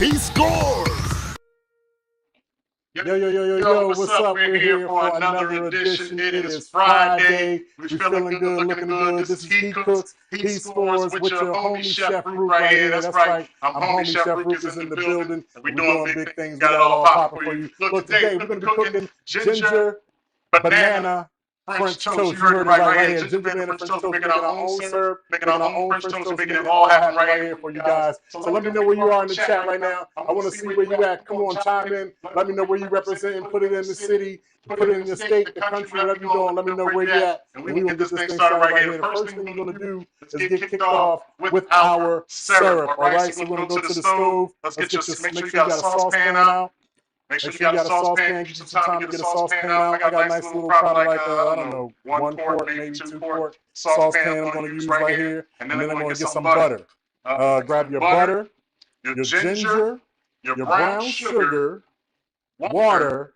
he scores. Yo, what's up? We're here for another edition. It is Friday. We're feeling good, looking good. This is He Cooks, He Scores with your homie Chef Ruq right here. That's right. I'm homie Chef Ruq is in the building. And we're doing big things. We got it all popping for you. Look, today we're going to be cooking ginger, banana, French toast. You heard it right here. Ginger, banana, French toast. Making our own syrup, making our own French toast, making it all happen right here for you guys. So let me know where you are in the chat right now. I want to see where you at. Come on, chime in. Let me know where you represent. Put it in the city, put it in the state, the country, whatever you're doing. Let me know where you're at. And we're going to get this thing started right here. The first thing we're going to do is get kicked off with our syrup. All right, so we're going to go to the stove. Let's get your, make sure you got a saucepan out. Make sure you got a saucepan. Get some time to get a saucepan out. I got a nice little, probably like, I don't know, 1 quart, maybe 2 quart saucepan I'm going to use right here. And then I'm going to get some butter. Grab your butter, your ginger, your brown sugar, water,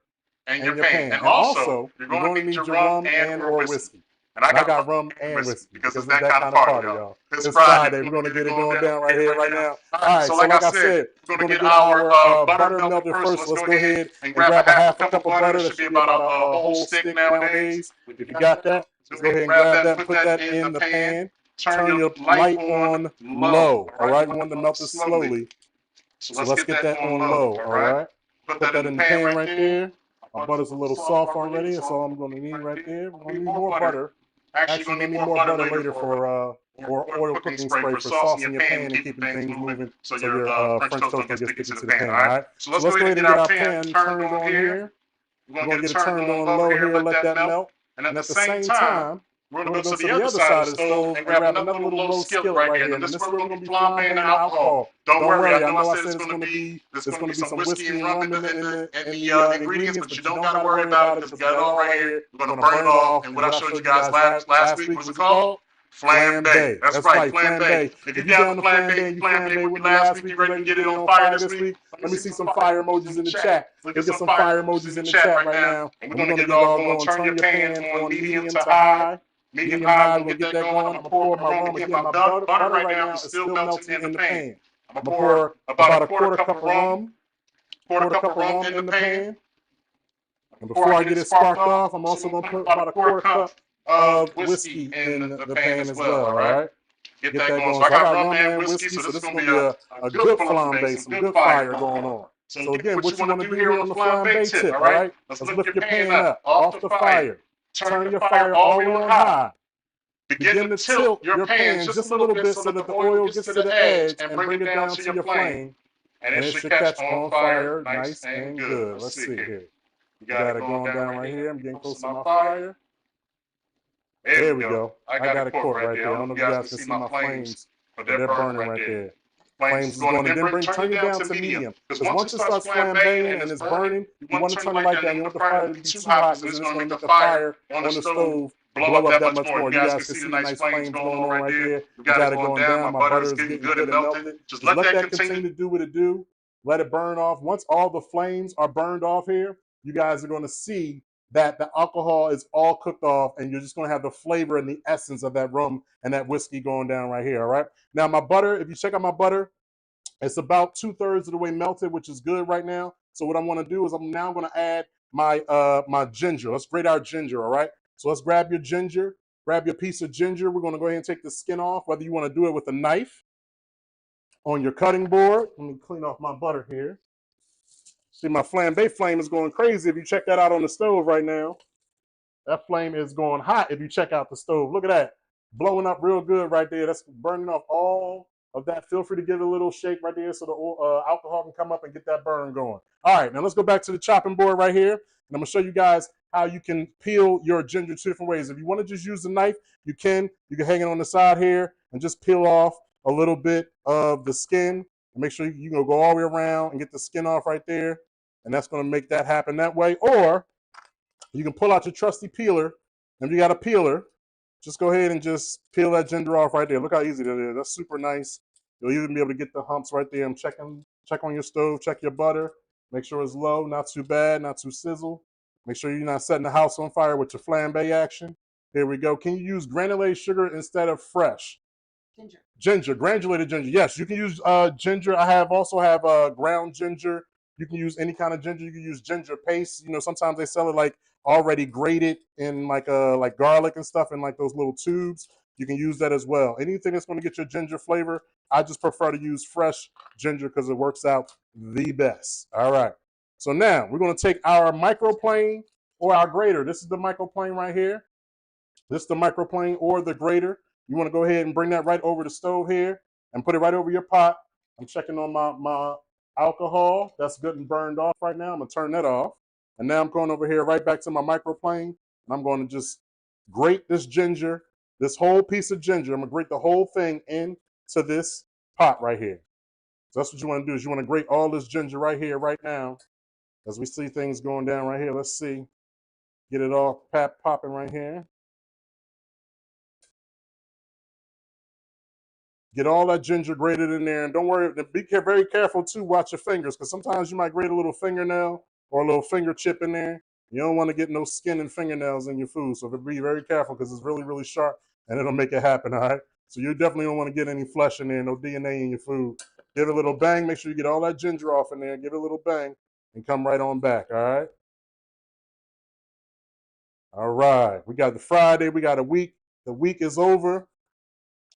and your pan. And also, you're going to need your rum and or whiskey. And I got rum and whiskey because it's that kind of party, y'all. It's Friday. We're going to get it going down right here, right now. All right, so like I said, we're going to get our butter melted first. Let's go ahead and grab a half a cup of butter. That should be about a whole stick nowadays. If you got that, let's go ahead and grab that and put that in the pan. Turn your light on low, all right? We want to melt it slowly. So let's get that on low, all right? Put that in the pan right there. My butter's a little soft already. That's all I'm going to need right there. We're going to need more butter. Actually, going to need more butter later for oil cooking spray for saucing your pan and keeping things moving so your French toast gets sticky to the pan, all right? So let's go ahead and get our pan turned on here. We're going to get it turned on low here, let that melt. And at the same time, we're going to go to the other side of the stove and grab another little low skillet right here. And this is where we're going to be flambeing the alcohol. Don't worry, I know I said it's going to be some whiskey and rum in the ingredients, but you don't got to worry about it because we got it all right here. We're going to burn it off. And what I showed you guys last week, what was it called? Flambe. That's right, flambe. If you're down to flambe, you flambe with me last week, you ready to get it on fire this week? Let me see some fire emojis in the chat. Let's get some fire emojis in the chat right now. And we're going to get it all going. Turn your pan on medium to high. Medium high, we're going to get that going. I'm going to pour my rum. Again, my butter right now is still melting in the pan. I'm going to pour about a quarter cup of rum. In the pan. And before I get it sparked off, I'm also going to put about a quarter cup of whiskey in the pan as well, all right? Get that going. So I got rum and whiskey, so this is going to be a good flambe, some good fire going on. So again, what you want to do here on the flambe tip, all right? Let's lift your pan up off the fire. Turn your fire all the way on high. Begin to tilt your pan just a little bit so that the oil gets to the edge and bring it down to your flame. And it should catch on fire nice and good. Let's see here. You got it going down right here. I'm getting close to my fire. There we go. I got it caught right there. I don't know if you guys can see my flames, but they're burning right there. Flames is going to then turn it down to medium. Because once it starts flambeing and it's burning, you want to turn it like that. You want the fire to be too hot because it's going to make the fire on the stove blow up that much more. You guys can see the nice flames going on right there. We got it going down. My butter is getting good and melted. Just let that continue to do what it do. Let it burn off. Once all the flames are burned off here, you guys are going to see that the alcohol is all cooked off and you're just going to have the flavor and the essence of that rum and that whiskey going down right here, all right? Now, my butter, if you check out my butter, it's about 2/3 of the way melted, which is good right now. So what I'm going to do is I'm now going to add my my ginger. Let's grate our ginger, all right? So let's grab your ginger, grab your piece of ginger. We're going to go ahead and take the skin off, whether you want to do it with a knife on your cutting board. Let me clean off my butter here. See, my flambe flame is going crazy. If you check that out on the stove right now, that flame is going hot if you check out the stove. Look at that. Blowing up real good right there. That's burning off all of that. Feel free to give it a little shake right there so the alcohol can come up and get that burn going. All right, now let's go back to the chopping board right here. And I'm going to show you guys how you can peel your ginger 2 different ways. If you want to just use the knife, you can. You can hang it on the side here and just peel off a little bit of the skin. And make sure you go all the way around and get the skin off right there. And that's going to make that happen that way. Or you can pull out your trusty peeler. And if you got a peeler, just go ahead and just peel that ginger off right there. Look how easy that is. That's super nice. You'll even be able to get the humps right there. Check on your stove, check your butter. Make sure it's low, not too bad, not too sizzle. Make sure you're not setting the house on fire with your flambe action. Here we go. Can you use granulated sugar instead of fresh? Ginger, granulated ginger. Yes, you can use ginger. I also have ground ginger. You can use any kind of ginger. You can use ginger paste. You know, sometimes they sell it like already grated in like garlic and stuff in like those little tubes. You can use that as well. Anything that's going to get your ginger flavor, I just prefer to use fresh ginger because it works out the best. All right. So now we're going to take our microplane or our grater. This is the microplane right here. This is the microplane or the grater. You want to go ahead and bring that right over the stove here and put it right over your pot. I'm checking on my alcohol. That's good and burned off right now. I'm going to turn that off. And now I'm going over here right back to my microplane. And I'm going to just grate this ginger, this whole piece of ginger. I'm going to grate the whole thing into this pot right here. So that's what you want to do is you want to grate all this ginger right here, right now. As we see things going down right here. Let's see. Get it all popping right here. Get all that ginger grated in there, and don't worry, be very careful too, watch your fingers, because sometimes you might grate a little fingernail or a little finger chip in there. You don't want to get no skin and fingernails in your food, so be very careful because it's really, really sharp, and it'll make it happen, all right? So you definitely don't want to get any flesh in there, no DNA in your food. Give it a little bang, make sure you get all that ginger off in there, give it a little bang, and come right on back, all right? All right, we got the Friday, we got a week. The week is over.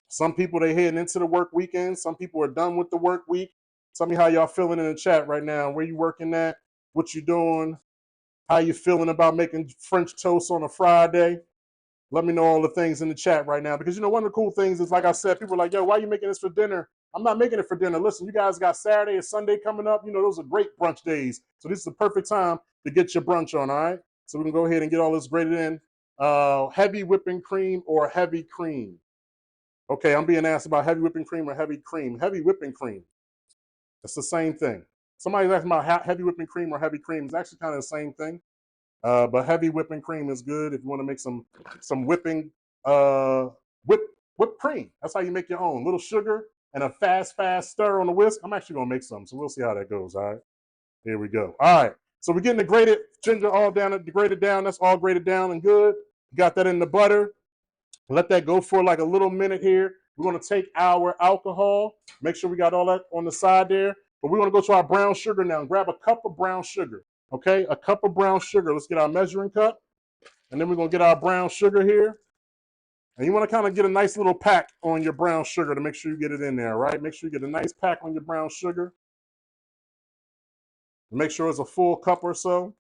Some people, they heading into the work weekend. Some people are done with the work week. Tell me how y'all feeling in the chat right now. Where you working at? What you doing? How you feeling about making French toast on a Friday? Let me know all the things in the chat right now. Because, you know, one of the cool things is, like I said, people are like, yo, why are you making this for dinner? I'm not making it for dinner. Listen, you guys got Saturday and Sunday coming up. You know, those are great brunch days. So this is the perfect time to get your brunch on, all right? So we can go ahead and get all this grated in. Heavy whipping cream or heavy cream? Okay, I'm being asked about heavy whipping cream or heavy cream. Heavy whipping cream. It's the same thing. Somebody's asking about heavy whipping cream or heavy cream. It's actually kind of the same thing. But heavy whipping cream is good if you want to make some whipping whipped cream. That's how you make your own. Little sugar and a fast stir on the whisk. I'm actually gonna make some, so we'll see how that goes. All right. Here we go. All right. So we're getting the grated ginger all down, grated down. That's all grated down and good. Got that in the butter. Let that go for like a little minute here. We're going to take our alcohol. Make sure we got all that on the side there. But we're going to go to our brown sugar now and grab a cup of brown sugar. Okay, a cup of brown sugar. Let's get our measuring cup. And then we're going to get our brown sugar here. And you want to kind of get a nice little pack on your brown sugar to make sure you get it in there, right? Make sure you get a nice pack on your brown sugar. Make sure it's a full cup or so.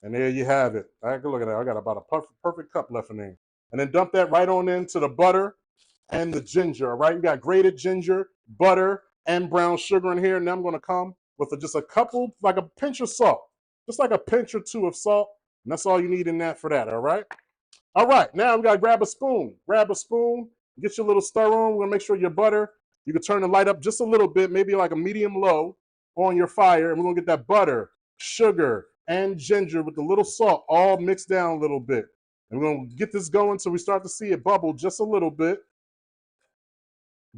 And there you have it. All right, look at that. I got about a perfect cup left in there. And then dump that right on into the butter and the ginger, all right? You got grated ginger, butter, and brown sugar in here. And then I'm going to come with just a couple, like a pinch of salt. Just like a pinch or two of salt. And that's all you need in that for that, all right? All right, now we got to grab a spoon. Grab a spoon, get your little stir on. We're going to make sure your butter, you can turn the light up just a little bit, maybe like a medium low on your fire. And we're going to get that butter, sugar, and ginger with a little salt all mixed down a little bit. And we're going to get this going so we start to see it bubble just a little bit.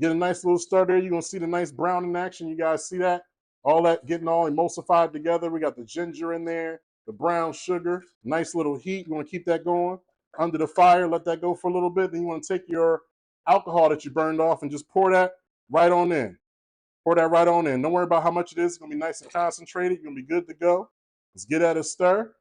Get a nice little stir there. You're going to see the nice brown in action. You guys see that? All that getting all emulsified together. We got the ginger in there, the brown sugar, nice little heat. You want to keep that going under the fire. Let that go for a little bit. Then you want to take your alcohol that you burned off and just pour that right on in. Pour that right on in. Don't worry about how much it is. It's going to be nice and concentrated. You're going to be good to go. Let's get at a stir.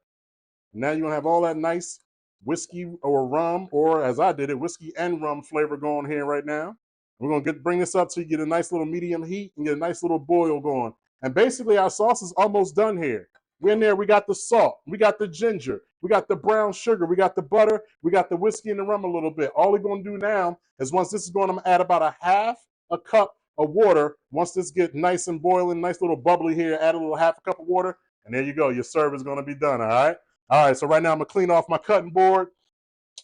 Now you're going to have all that nice whiskey or rum, or as I did it, whiskey and rum flavor going here right now. We're going to bring this up so you get a nice little medium heat and get a nice little boil going. And basically our sauce is almost done here. We're in there, we got the salt, we got the ginger, we got the brown sugar, we got the butter, we got the whiskey and the rum a little bit. All we're going to do now is once this is going, I'm going to add about a half a cup of water. Once this gets nice and boiling, nice little bubbly here, add a little half a cup of water, and there you go. Your serve is going to be done, all right? All right, so right now I'm going to clean off my cutting board,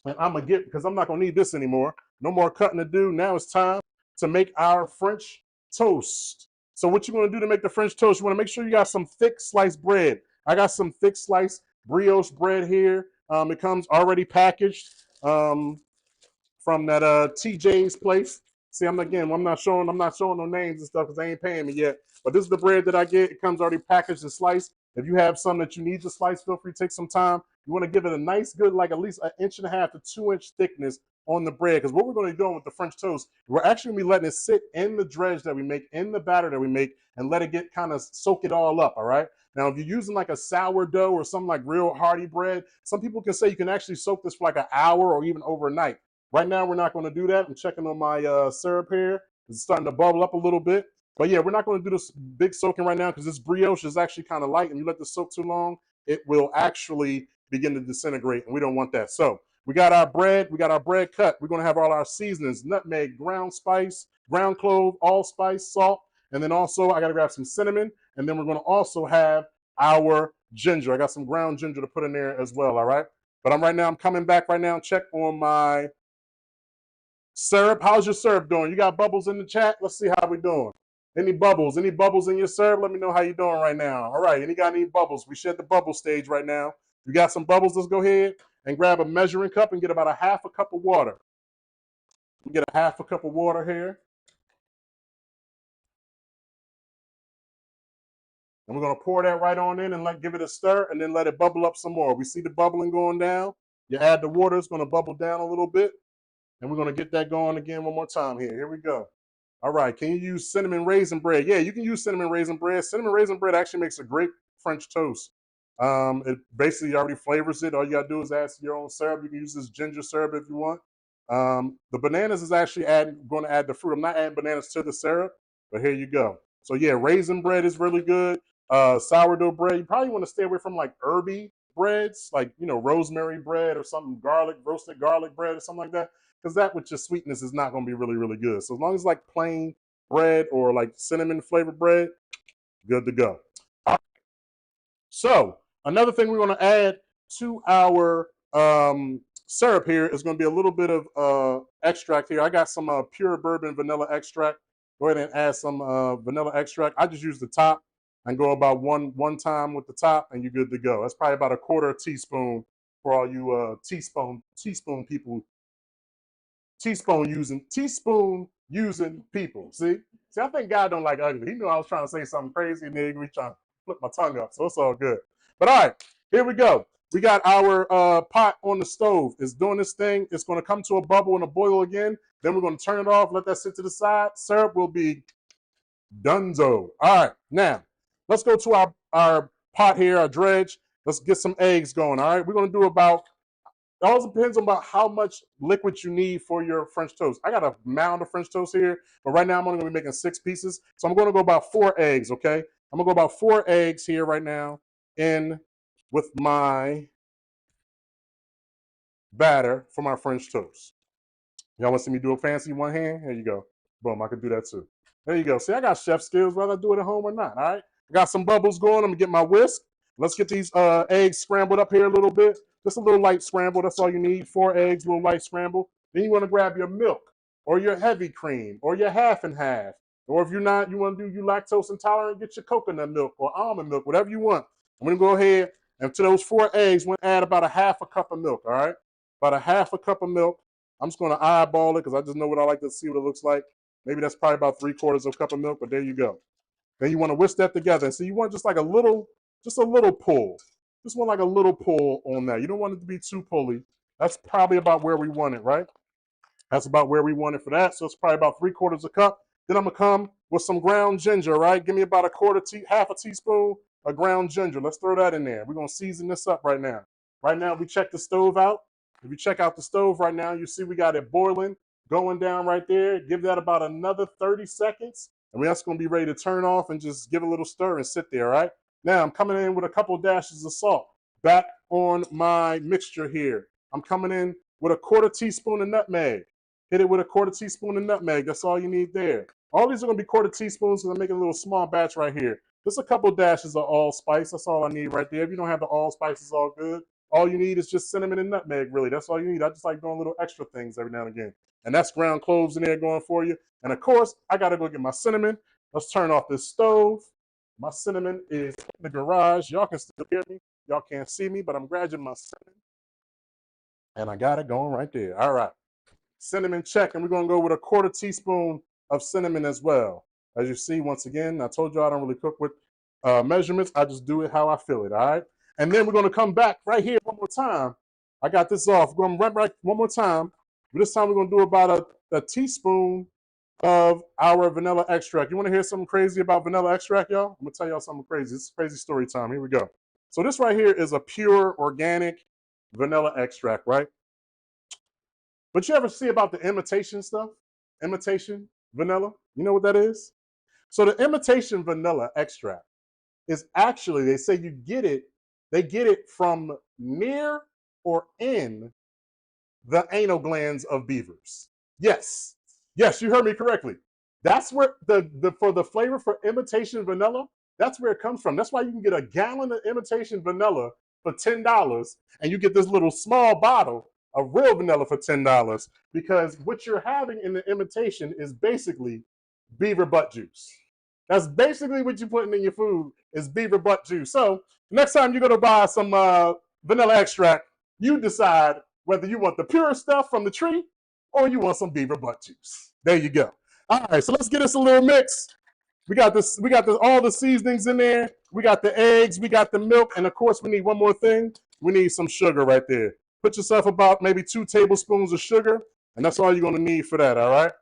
and I'm going to get, because I'm not going to need this anymore. No more cutting to do. Now it's time to make our French toast. So what you're going to do to make the French toast, you want to make sure you got some thick sliced bread. I got some thick sliced brioche bread here. It comes already packaged from that TJ's place. See, I'm not showing no names and stuff because they ain't paying me yet. But this is the bread that I get. It comes already packaged and sliced. If you have some that you need to slice, feel free to take some time. You want to give it a nice, good, like at least 1.5 to 2 inch thickness on the bread, because what we're going to be doing with the French toast, we're actually going to be letting it sit in the dredge that we make, in the batter that we make, and let it get kind of soak it all up, all right? Now, if you're using like a sourdough or something like real hearty bread, some people can say you can actually soak this for like an hour or even overnight. Right now, we're not going to do that. I'm checking on my syrup here. It's starting to bubble up a little bit. But yeah, we're not going to do this big soaking right now because this brioche is actually kind of light, and you let this soak too long, it will actually begin to disintegrate, and we don't want that. So we got our bread cut. We're going to have all our seasonings: nutmeg, ground spice, ground clove, allspice, salt, and then also I got to grab some cinnamon, and then we're going to also have our ginger. I got some ground ginger to put in there as well, all right? But I'm coming back right now, check on my syrup. How's your syrup doing? You got bubbles in the chat? Let's see how we doing. Any bubbles in your syrup? Let me know how you doing right now. All right, got any bubbles? We should at the bubble stage right now. You got some bubbles? Let's go ahead and grab a measuring cup and get about a half a cup of water. We get a half a cup of water here. And we're gonna pour that right on in and give it a stir and then let it bubble up some more. We see the bubbling going down. You add the water, it's gonna bubble down a little bit. And we're gonna get that going again one more time here. Here we go. All right, can you use cinnamon raisin bread? Yeah, you can use cinnamon raisin bread. Cinnamon raisin bread actually makes a great French toast. It basically already flavors it. All you gotta do is add your own syrup. You can use this ginger syrup if you want. The bananas is actually going to add the fruit. I'm not adding bananas to the syrup, but here you go. So yeah, raisin bread is really good. Sourdough bread, you probably want to stay away from like herby breads, like, you know, rosemary bread or something, roasted garlic bread or something like that, because that with your sweetness is not going to be really, really good. So as long as like plain bread or like cinnamon flavored bread, good to go. So another thing we want to add to our syrup here is going to be a little bit of extract here. I got some pure bourbon vanilla extract. Go ahead and add some vanilla extract. I just use the top and go about one time with the top, and you're good to go. That's probably about a quarter teaspoon for all you teaspoon people, teaspoon using people. See, I think God don't like ugly. He knew I was trying to say something crazy, and then he trying to flip my tongue up, so it's all good. But all right, here we go. We got our pot on the stove. It's doing this thing. It's going to come to a bubble and a boil again. Then we're going to turn it off, let that sit to the side. Syrup will be donezo. All right, now let's go to our pot here, our dredge. Let's get some eggs going. All right, we're going to do about, it all depends on about how much liquid you need for your French toast. I got a mound of French toast here, but right now I'm only going to be making 6 pieces. So I'm going to go about 4 eggs, okay? I'm going to go about 4 eggs here right now in with my batter for my French toast. Y'all want to see me do a fancy one hand? Here you go. Boom, I can do that too. There you go. See, I got chef skills whether I do it at home or not, all right? I got some bubbles going. I'm going to get my whisk. Let's get these eggs scrambled up here a little bit. Just a little light scramble. That's all you need. 4 eggs, a little light scramble. Then you want to grab your milk or your heavy cream or your half and half. Or if you're not, you want to do you lactose intolerant, get your coconut milk or almond milk, whatever you want. I'm going to go ahead and to those 4 eggs, we're going to add about a half a cup of milk, all right? About a half a cup of milk. I'm just going to eyeball it because I just know what I like to see what it looks like. Maybe that's probably about 3/4 of a cup of milk, but there you go. Then you want to whisk that together. And so you want just like a little pull. Just want like a little pull on that. You don't want it to be too pully. That's probably about where we want it, right? That's about where we want it for that. So it's probably about 3/4 a cup. Then I'm going to come with some ground ginger, right? Give me about half a teaspoon of ground ginger. Let's throw that in there. We're going to season this up right now. Right now, we check the stove out. If you check out the stove right now, you see we got it boiling, going down right there. Give that about another 30 seconds. And we're just going to be ready to turn off and just give a little stir and sit there, right? Now, I'm coming in with a couple of dashes of salt back on my mixture here. I'm coming in with a 1/4 teaspoon of nutmeg. Hit it with a 1/4 teaspoon of nutmeg. That's all you need there. All these are going to be 1/4 teaspoons because I'm making a little small batch right here. Just a couple of dashes of allspice. That's all I need right there. If you don't have the allspice, it's all good. All you need is just cinnamon and nutmeg, really. That's all you need. I just like doing little extra things every now and again. And that's ground cloves in there going for you. And of course, I got to go get my cinnamon. Let's turn off this stove. My cinnamon is in the garage. Y'all can still hear me. Y'all can't see me, but I'm grabbing my cinnamon. And I got it going right there. All right. Cinnamon check. And we're going to go with a 1/4 teaspoon of cinnamon as well. As you see, once again, I told you I don't really cook with measurements. I just do it how I feel it, all right? And then we're going to come back right here one more time. I got this off. We're going right one more time. But this time we're gonna do about a teaspoon of our vanilla extract. You wanna hear something crazy about vanilla extract, y'all? I'm gonna tell y'all something crazy. This is crazy story time. Here we go. So this right here is a pure organic vanilla extract, right? But you ever see about the imitation stuff? Imitation vanilla? You know what that is? So the imitation vanilla extract is actually, they say they get it from near or in the anal glands of beavers. Yes, yes, you heard me correctly. That's where for the flavor for imitation vanilla, that's where it comes from. That's why you can get a gallon of imitation vanilla for $10, and you get this little small bottle of real vanilla for $10, because what you're having in the imitation is basically beaver butt juice. That's basically what you're putting in your food is beaver butt juice. So next time you're gonna buy some vanilla extract, you decide whether you want the pure stuff from the tree or you want some beaver butt juice. There you go. All right, so let's get us a little mix. We got this, all the seasonings in there. We got the eggs, we got the milk, and of course we need one more thing. We need some sugar right there. Put yourself about maybe 2 tablespoons of sugar, and that's all you're gonna need for that, all right?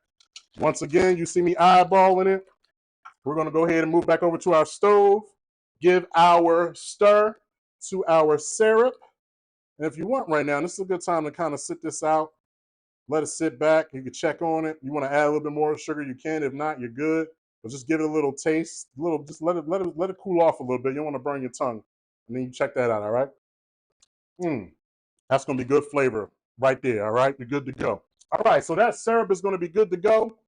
Once again, you see me eyeballing it. We're gonna go ahead and move back over to our stove, give our stir to our syrup. And if you want right now, this is a good time to kind of sit this out, let it sit back. You can check on it. You want to add a little bit more sugar, you can. If not, you're good. But just give it a little taste, just let it cool off a little bit. You don't want to burn your tongue. And then you check that out, all right? That's gonna be good flavor right there, all right? You're good to go. All right, so that syrup is gonna be good to go.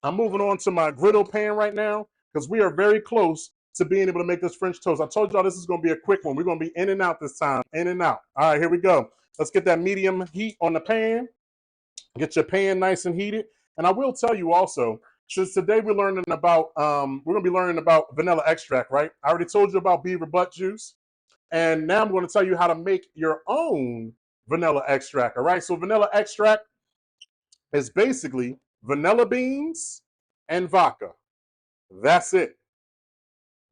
I'm moving on to my griddle pan right now because we are very close to being able to make this French toast. I told y'all this is going to be a quick one. We're going to be in and out this time, in and out. All right, here we go. Let's get that medium heat on the pan. Get your pan nice and heated. And I will tell you also, since today we're learning about, we're going to be learning about vanilla extract, right? I already told you about beaver butt juice. And now I'm going to tell you how to make your own vanilla extract, all right? So vanilla extract is basically vanilla beans and vodka. That's it.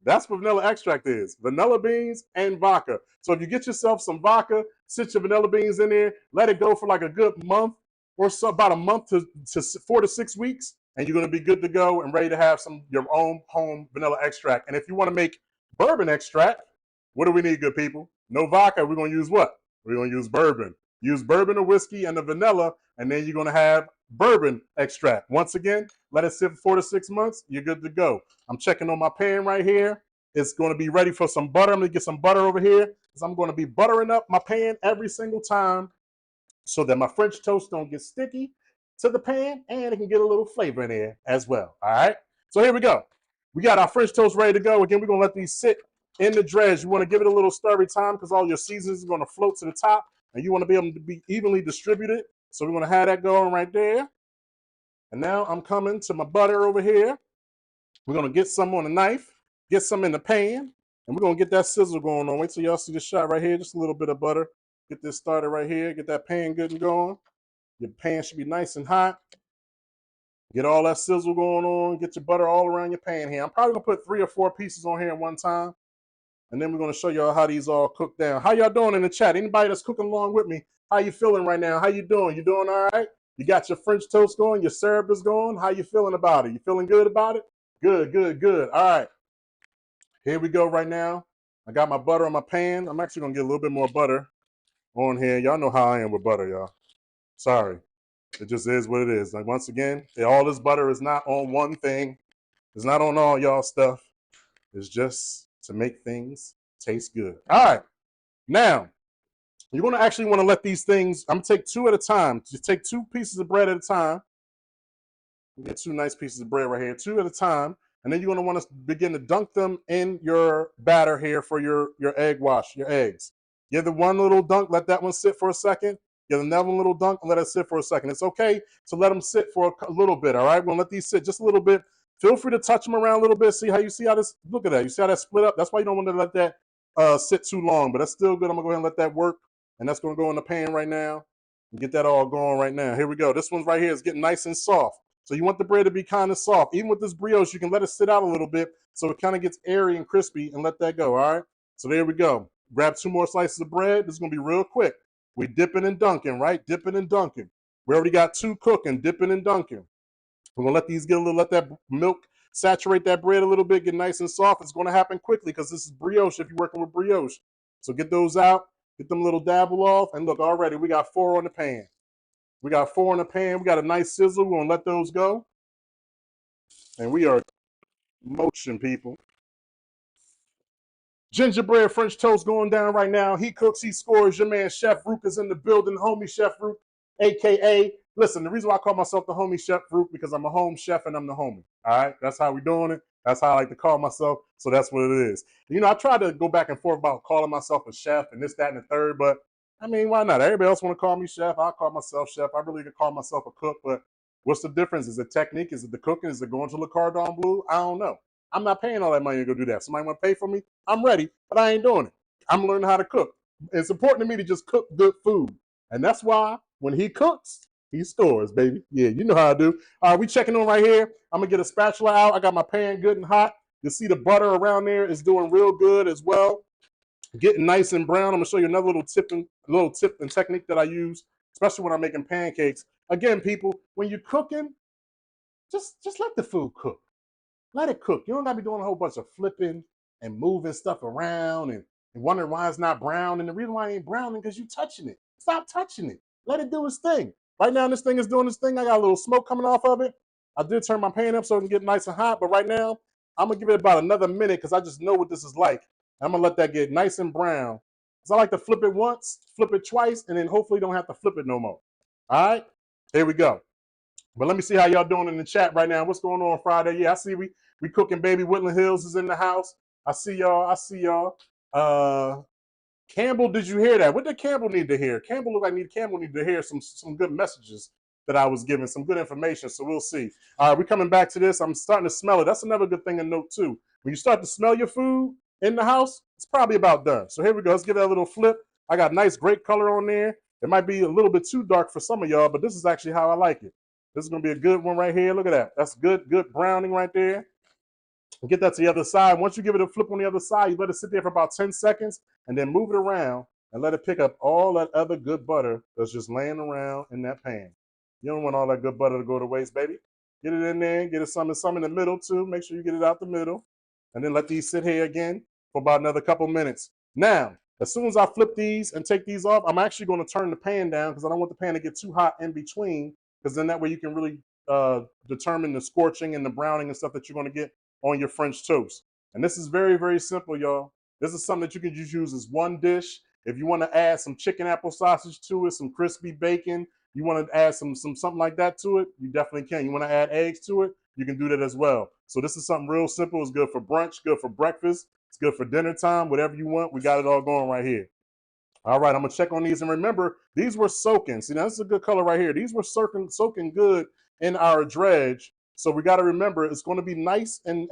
That's what vanilla extract is. Vanilla beans and vodka. So if you get yourself some vodka, sit your vanilla beans in there, let it go for like a good month or so, about a month to 4 to 6 weeks, and you're going to be good to go and ready to have some your own home vanilla extract. And if you want to make bourbon extract, what do we need, good people? No vodka. We're going to use what? We're going to use bourbon. Use bourbon or whiskey and the vanilla, and then you're going to have bourbon extract. Once again, let it sit for 4 to 6 months. You're good to go. I'm checking on my pan right here. It's going to be ready for some butter. I'm going to get some butter over here because I'm going to be buttering up my pan every single time so that my French toast don't get sticky to the pan and it can get a little flavor in there as well. All right. So here we go. We got our French toast ready to go. Again, we're going to let these sit in the dredge. You want to give it a little stirry time because all your seasonings are going to float to the top and you want to be able to be evenly distributed. So we're going to have that going right there. And now I'm coming to my butter over here. We're going to get some on a knife, get some in the pan, and we're going to get that sizzle going on. Wait till y'all see this shot right here. Just a little bit of butter. Get this started right here. Get that pan good and going. Your pan should be nice and hot. Get all that sizzle going on. Get your butter all around your pan here. I'm probably going to put 3 or 4 pieces on here at one time. And then we're going to show y'all how these all cook down. How y'all doing in the chat? Anybody that's cooking along with me, how you feeling right now? How you doing? You doing all right? You got your French toast going? Your syrup is going? How you feeling about it? You feeling good about it? Good, good, good. All right. Here we go right now. I got my butter on my pan. I'm actually going to get a little bit more butter on here. Y'all know how I am with butter, y'all. Sorry. It just is what it is. Like, once again, all this butter is not on one thing. It's not on all y'all stuff. It's just to make things taste good. All right. Now, you're going to actually want to let these things, I'm going to take 2 at a time. Just take 2 pieces of bread at a time. Get 2 nice pieces of bread right here, 2 at a time. And then you're going to want to begin to dunk them in your batter here for your egg wash, your eggs. Give the one little dunk, let that one sit for a second. Give another little dunk and let it sit for a second. It's okay to let them sit for a little bit, all right? We're going to let these sit just a little bit. Feel free to touch them around a little bit. See how this, look at that. You see how that split up? That's why you don't want to let that sit too long, but that's still good. I'm going to go ahead and let that work. And that's going to go in the pan right now and get that all going right now. Here we go. This one's right here is getting nice and soft. So you want the bread to be kind of soft. Even with this brioche, you can let it sit out a little bit so it kind of gets airy and crispy and let that go, all right? So there we go. Grab 2 more slices of bread. This is going to be real quick. We dipping and dunking, right? Dipping and dunking. We already got 2 cooking, dipping and dunking. We're gonna let these get a little, let that milk saturate that bread a little bit, get nice and soft. It's gonna happen quickly because this is brioche if you're working with brioche. So get those out, get them a little dabble off, and look, already we got 4 on the pan. We got 4 in the pan. We got a nice sizzle. We're gonna let those go. And we are motion, people. Gingerbread French toast going down right now. He cooks, he scores. Your man Chef Ruq is in the building. Homie Chef Ruq, AKA. Listen, the reason why I call myself the Homie Chef Ruq because I'm a home chef and I'm the homie. All right, that's how we doing it. That's how I like to call myself. So that's what it is. You know, I try to go back and forth about calling myself a chef and this, that, and the third. But I mean, why not? Everybody else want to call me chef. I call myself chef. I really could call myself a cook. But what's the difference? Is it technique? Is it the cooking? Is it going to Le Cordon Bleu? I don't know. I'm not paying all that money to go do that. Somebody want to pay for me? I'm ready, but I ain't doing it. I'm learning how to cook. It's important to me to just cook good food. And that's why when he cooks, he stores, baby. Yeah, you know how I do. All right, we checking on right here. I'm going to get a spatula out. I got my pan good and hot. You see the butter around there is doing real good as well. Getting nice and brown. I'm going to show you another little tip and technique that I use, especially when I'm making pancakes. Again, people, when you're cooking, just let the food cook. Let it cook. You don't gotta be doing a whole bunch of flipping and moving stuff around and wondering why it's not brown. And the reason why it ain't browning because you touching it. Stop touching it. Let it do its thing. Right now, this thing is doing this thing. I got a little smoke coming off of it. I did turn my pan up so it can get nice and hot. But right now, I'm gonna give it about another minute because I just know what this is like. I'm gonna let that get nice and brown. Because I like to flip it once, flip it twice, and then hopefully don't have to flip it no more. All right, here we go. But let me see how y'all doing in the chat right now. What's going on Friday? Yeah, I see we cooking, baby. Woodland Hills is in the house. I see y'all. I see y'all. Campbell, did you hear that? What did Campbell need to hear? Campbell looked like Campbell needed to hear some good messages that I was giving, some good information. So we'll see. All right, we're coming back to this. I'm starting to smell it. That's another good thing to note too. When you start to smell your food in the house, it's probably about done. So here we go. Let's give it a little flip. I got nice, great color on there. It might be a little bit too dark for some of y'all, but this is actually how I like it. This is gonna be a good one right here. Look at that. That's good browning right there. Get that to the other side. Once you give it a flip on the other side, you let it sit there for about 10 seconds and then move it around and let it pick up all that other good butter that's just laying around in that pan. You don't want all that good butter to go to waste, baby. Get it in there, get it some in the middle too. Make sure you get it out the middle. And then let these sit here again for about another couple minutes. Now, as soon as I flip these and take these off, I'm actually going to turn the pan down because I don't want the pan to get too hot in between, because then that way you can really determine the scorching and the browning and stuff that you're going to get on your French toast. And this is very, very simple, y'all. This is something that you can just use as one dish. If you want to add some chicken apple sausage to it, some crispy bacon, you want to add some something like that to it, you definitely can. You want to add eggs to it, you can do that as well. So this is something real simple. It's good for brunch, good for breakfast, it's good for dinner time, whatever you want. We got it all going right here. All right, I'm gonna check on these, and remember, these were soaking. See, now this is a good color right here. These were soaking good in our dredge. So we got to remember it's going to be nice and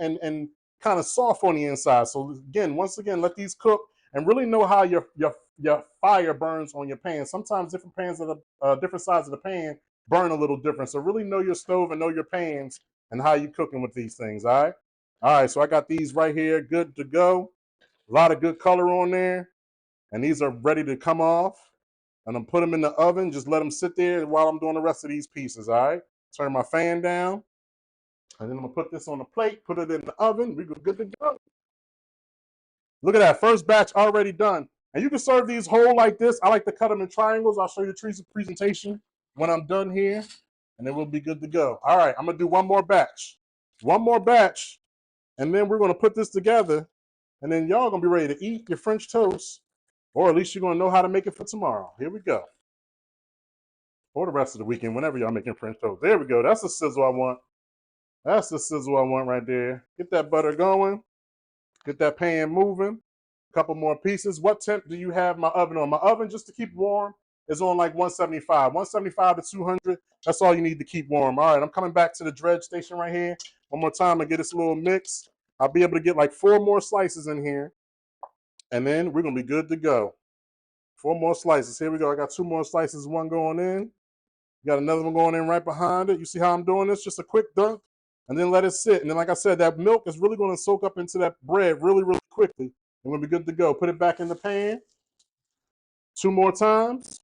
kind of soft on the inside. So again, once again, let these cook and really know how your fire burns on your pan. Sometimes different pans of the different sides of the pan burn a little different. So really know your stove and know your pans and how you cooking with these things. All right. All right. So I got these right here, good to go. A lot of good color on there. And these are ready to come off. And I'm put them in the oven. Just let them sit there while I'm doing the rest of these pieces, all right? Turn my fan down. And then I'm going to put this on the plate, put it in the oven. We're good to go. Look at that. First batch already done. And you can serve these whole like this. I like to cut them in triangles. I'll show you the presentation when I'm done here. And then we'll be good to go. All right, I'm going to do one more batch. One more batch. And then we're going to put this together. And then y'all going to be ready to eat your French toast. Or at least you're going to know how to make it for tomorrow. Here we go. Or the rest of the weekend, whenever y'all making French toast. There we go. That's the sizzle I want. That's the sizzle I want right there. Get that butter going. Get that pan moving. A couple more pieces. What temp do you have my oven on? My oven, just to keep warm, is on like 175. 175 to 200. That's all you need to keep warm. All right, I'm coming back to the dredge station right here. One more time and get this little mix. I'll be able to get like 4 more slices in here. And then we're going to be good to go. 4 more slices. Here we go. I got 2 more slices. One going in. Got another one going in right behind it. You see how I'm doing this? Just a quick dunk. And then let it sit. And then, like I said, that milk is really going to soak up into that bread really, really quickly. And we'll be good to go. Put it back in the pan. 2 more times.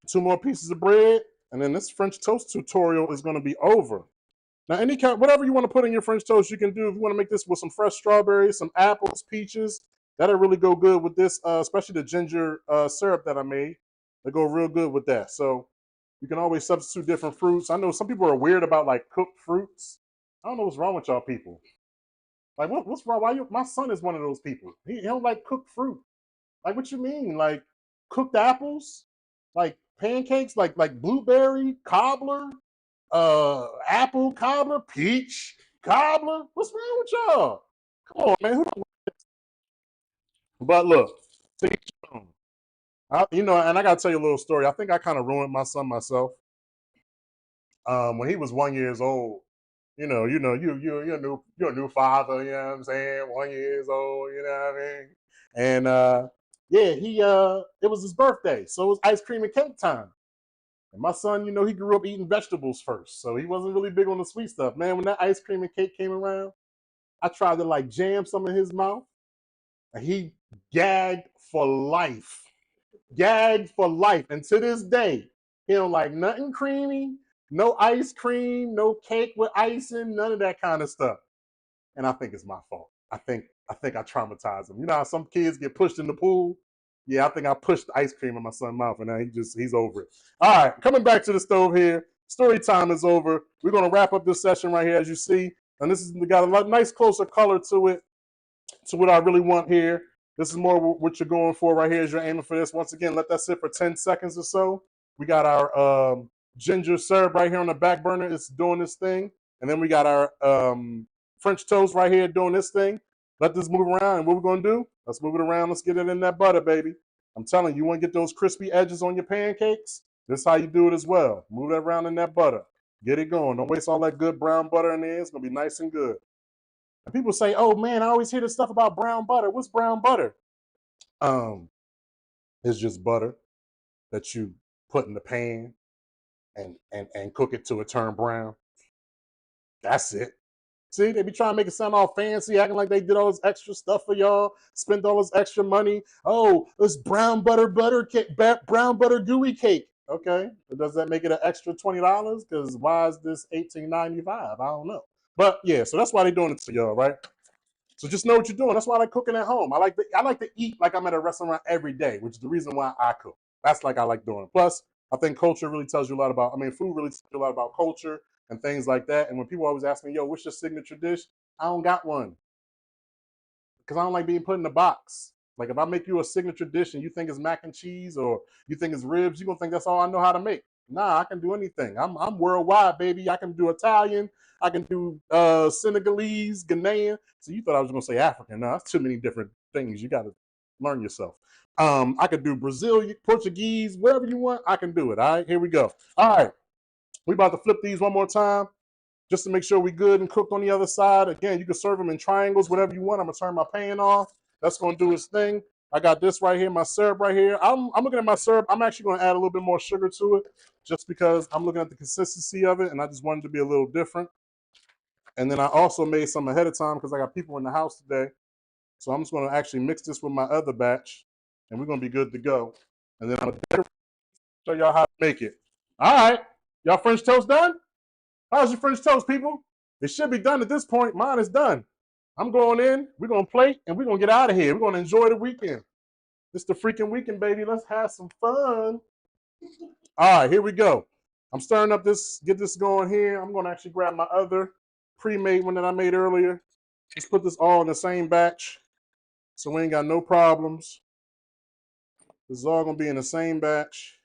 2 more pieces of bread, and then this French toast tutorial is going to be over. Now, any kind, whatever you want to put in your French toast, you can do. If you want to make this with some fresh strawberries, some apples, peaches, that'll really go good with this, especially the ginger syrup that I made. They go real good with that. So you can always substitute different fruits. I know some people are weird about like cooked fruits. I don't know what's wrong with y'all people. Like, what's wrong? Why you? My son is one of those people. He don't like cooked fruit. Like, what you mean? Like cooked apples, like pancakes, like blueberry cobbler, apple cobbler, peach cobbler. What's wrong with y'all? Come on, man. But look, you know, and I gotta tell you a little story. I think I kind of ruined my son myself. When he was 1 year old, you're a new father. You know what I'm saying? 1 year old. You know what I mean? And yeah, it was his birthday, so it was ice cream and cake time. And my son, you know, he grew up eating vegetables first, so he wasn't really big on the sweet stuff. Man, when that ice cream and cake came around, I tried to like jam some in his mouth, and he gagged for life. Gagged for life. And to this day, he don't like nothing creamy, no ice cream, no cake with icing, none of that kind of stuff. And I think it's my fault. I think I traumatized him. You know how some kids get pushed in the pool? Yeah, I think I pushed the ice cream in my son's mouth, and now he's over it. All right, coming back to the stove here. Story time is over. We're gonna wrap up this session right here, as you see, and this has got a nice closer color to it, to what I really want here. This is more what you're going for right here as you're aiming for this. Once again, let that sit for 10 seconds or so. We got our ginger syrup right here on the back burner. It's doing this thing. And then we got our French toast right here doing this thing. Let this move around. And what we're going to do, let's move it around. Let's get it in that butter, baby. I'm telling you, you want to get those crispy edges on your pancakes? This is how you do it as well. Move that around in that butter. Get it going. Don't waste all that good brown butter in there. It's going to be nice and good. And people say, "Oh man, I always hear this stuff about brown butter. What's brown butter?" Um, it's just butter that you put in the pan and cook it till it turn brown. That's it. See, they be trying to make it sound all fancy, acting like they did all this extra stuff for y'all, spent all this extra money. Oh, this brown butter cake, brown butter gooey cake. Okay, but does that make it an extra $20? Because why is this $18.95? I don't know. But yeah, so that's why they're doing it to y'all, right? So just know what you're doing. That's why I like cooking at home. I like to eat like I'm at a restaurant every day, which is the reason why I cook. That's like I like doing. Plus, I think culture really tells you a lot about. I mean, food really tells you a lot about culture and things like that. And when people always ask me, "Yo, what's your signature dish?" I don't got one because I don't like being put in a box. Like if I make you a signature dish and you think it's mac and cheese or you think it's ribs, you're gonna think that's all I know how to make. Nah, I can do anything. I'm worldwide, baby. I can do Italian, I can do Senegalese, Ghanaian. So you thought I was gonna say African. No, that's too many different things. You gotta learn yourself. I could do Brazilian, Portuguese, whatever you want, I can do it. All right, here we go. All right, we about to flip these one more time just to make sure we good and cooked on the other side. Again, you can serve them in triangles, whatever you want. I'm gonna turn my pan off. That's gonna do its thing. I got this right here, my syrup right here. I'm looking at my syrup. I'm actually gonna add a little bit more sugar to it just because I'm looking at the consistency of it and I just wanted to be a little different. And then I also made some ahead of time because I got people in the house today. So I'm just gonna actually mix this with my other batch and we're gonna be good to go. And then I'm gonna show y'all how to make it. All right, y'all French toast done? How's your French toast, people? It should be done at this point. Mine is done. I'm going in. We're going to plate, and we're going to get out of here. We're going to enjoy the weekend. It's the freaking weekend, baby. Let's have some fun. All right, here we go. I'm stirring up this, get this going here. I'm going to actually grab my other pre-made one that I made earlier. Let's put this all in the same batch so we ain't got no problems. This is all going to be in the same batch.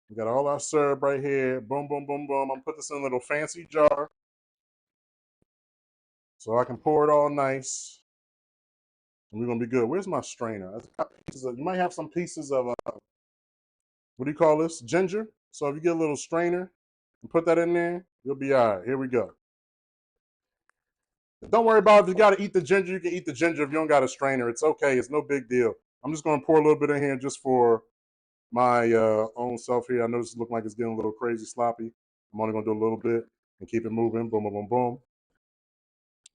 We got all our syrup right here. Boom, boom, boom, boom. I'm going to put this in a little fancy jar so I can pour it all nice. And we're going to be good. Where's my strainer? You might have some pieces of, what do you call this? Ginger. So if you get a little strainer and put that in there, you'll be all right. Here we go. Don't worry about if you got to eat the ginger. You can eat the ginger if you don't got a strainer. It's okay. It's no big deal. I'm just going to pour a little bit in here just for my own self here. I know this looks like it's getting a little crazy sloppy. I'm only going to do a little bit and keep it moving. Boom, boom, boom, boom.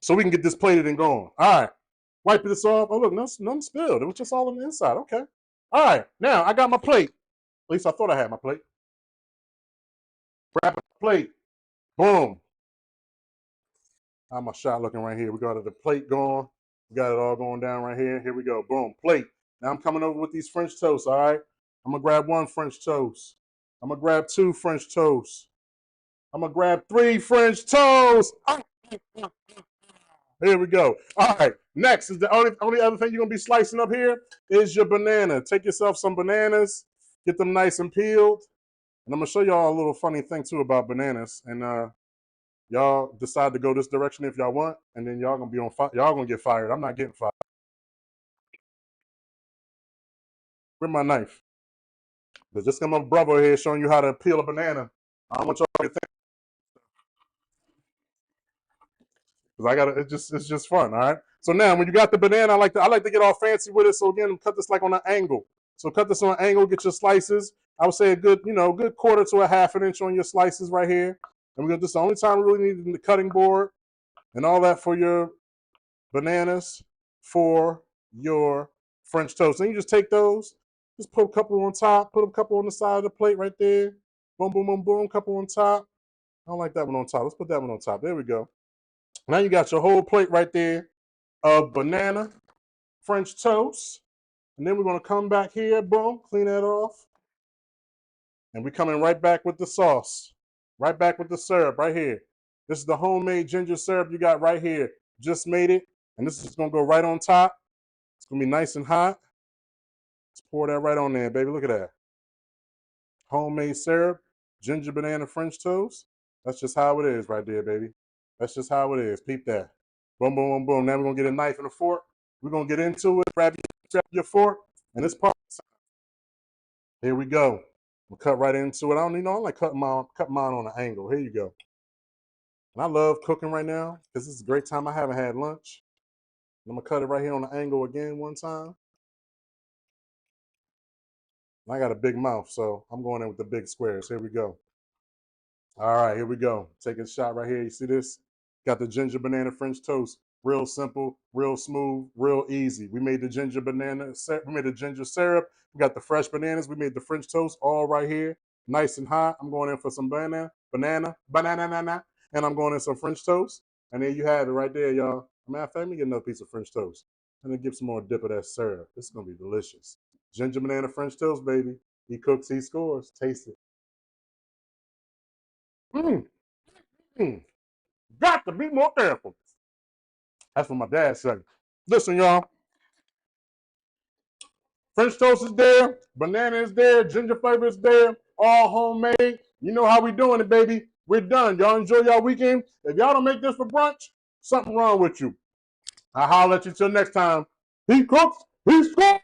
So we can get this plated and going. All right. Wipe this off. Oh, look, nothing spilled. It was just all on the inside. Okay. All right. Now I got my plate. At least I thought I had my plate. Grab a plate. Boom. How my shot looking right here? We got the plate going. We got it all going down right here. Here we go. Boom. Plate. Now I'm coming over with these French toasts, all right? I'm going to grab 1 French toast. I'm going to grab 2 French toasts. I'm going to grab 3 French toasts. Here we go. All right. Next is the only other thing you're going to be slicing up here is your banana. Take yourself some bananas. Get them nice and peeled. And I'm going to show y'all a little funny thing, too, about bananas. And y'all decide to go this direction if y'all want. And then y'all going to be on fire. Y'all going to get fired. I'm not getting fired. Where's my knife? But just got my brother here showing you how to peel a banana. I don't want y'all to think. Because I got it's just fun, all right? So now when you got the banana, I like to get all fancy with it. So again, cut this like on an angle. So cut this on an angle, get your slices. I would say a good, good quarter to a half an inch on your slices right here. And we're gonna this is the only time we really need the cutting board and all that for your bananas for your French toast. And you just take those, just put a couple on top, put a couple on the side of the plate right there. Boom, boom, boom, boom, couple on top. I don't like that one on top. Let's put that one on top. There we go. Now you got your whole plate right there of banana, French toast. And then we're going to come back here, boom, clean that off. And we're coming right back with the sauce. Right back with the syrup right here. This is the homemade ginger syrup you got right here. Just made it. And this is going to go right on top. It's going to be nice and hot. Let's pour that right on there, baby. Look at that. Homemade syrup, ginger banana French toast. That's just how it is right there, baby. That's just how it is. Peep that. Boom, boom, boom, boom. Now we're going to get a knife and a fork. We're going to get into it. Grab your fork. And this part. Here we go. We'll cut right into it. I like cutting mine on an angle. Here you go. And I love cooking right now because this is a great time. I haven't had lunch. I'm going to cut it right here on the angle again one time. And I got a big mouth, so I'm going in with the big squares. Here we go. All right, here we go. Taking a shot right here. You see this? Got the ginger banana French toast. Real simple, real smooth, real easy. We made the ginger banana, we made the ginger syrup. We got the fresh bananas. We made the French toast all right here. Nice and hot. I'm going in for some banana, and I'm going in some French toast. And there you have it right there, y'all. Matter of fact, let me get another piece of French toast. And then give some more dip of that syrup. This is going to be delicious. Ginger banana French toast, baby. He cooks, he scores. Taste it. Mmm. Mm. Got to be more careful. That's what my dad said. Listen, y'all. French toast is there, banana is there, ginger flavor is there, all homemade. You know how we doing it, baby. We're done. Y'all enjoy y'all weekend. If y'all don't make this for brunch, something wrong with you. I'll holler at you till next time. He cooks, he scores.